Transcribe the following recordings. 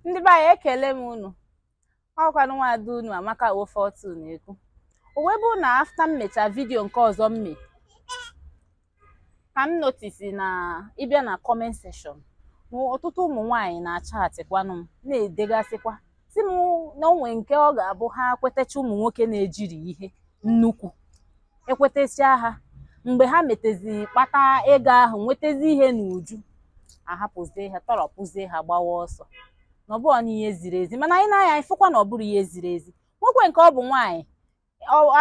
Ndị be anyị ekele m unu. Ọkwanụ nwaada unu Amaka ofe otu na-ekwu. O wee bụ na afta m mechaa vidiyo nke ọzọ m mee, ka m notisi na ịbịa na comment section ọtụtụ ụmụ nwaanyị na-achatịkwanụ m na-edegasịkwa si m na onwe nke ọ ga-abụ ha kwetacha ụmụ nwoke na-ejiri ihe nnukwu ekwetesịa ha mgbe ha metezi kpata ego ahụ nwetezi ihe n'uju ahapụzie ha tọrọpụzie ha gbawa ọsọ na ọ bụrụ na ihe ziri ezi, mana anyị na-anya ịfụkwa na ọ bụrụ ihe ziri ezi. Nwekwe nke ọ bụ nwaanyị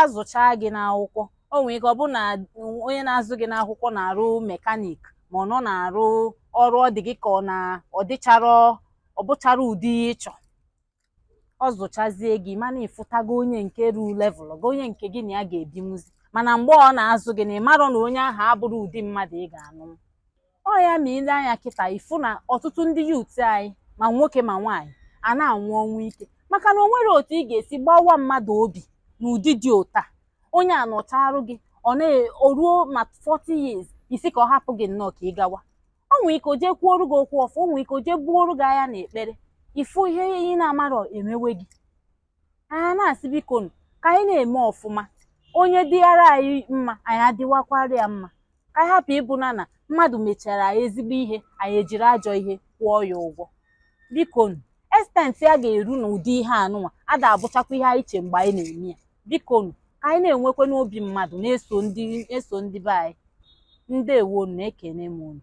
azụchaa gị n'akwụkwọ, o nwere ike ọ bụ na onye na-azụ gị n'akwụkwọ na-arụ mekanik ma ọ nọ na-arụ ọrụ ọ dị gị ka ọ bụchara ụdị ịchọ, ọ zụchazie gị mana ịfụtago onye nke ru level gị, onye nke gị na ya ga-ebinwuzi, mana mgbe ọ na-azụ gị na ịmarọ na onye ahụ abụrụ ụdị mmadụ ị ga-anụ. Ọ ya ma ile anya kịta ịfụ na ọtụtụ ndị yut anyị ma nwoke ma nwaanyị a na-anwụ ọnwụ ike maka na o nwere otu ị ga-esi gbawa mmadụ obi n'ụdị dị ụta. Onye a nọcharụ gị o ruo ma 40 years isi ka ọ hapụ gị nnọọ ka ị gawa. O nwere ike o jee kwuoru gị okwu ọfụ, o nwere ike o jee buoru gị agha na ekpere, ịfụ ihe ị na-amarọ emewe gị. Anya na-asị biko ka anyị na-eme ọfụma, onye dịghara anyị mma anyị adịwakwara ya mma, ka anyị hapụ ịbụ na mmadụ mechara anyị ezigbo ihe anyị ejiri ajọ ihe kwụọ ya ụgwọ. Biko estenti a ga-eru n'ụdị ihe anụnwa ada abụchakwa ihe anyị che mgbe anyị na-eme ya. Biko ka anyị na-enwekwa n'obi mmadụ na-eso ndị be anyị. Ndewonu, na-ekene m unu.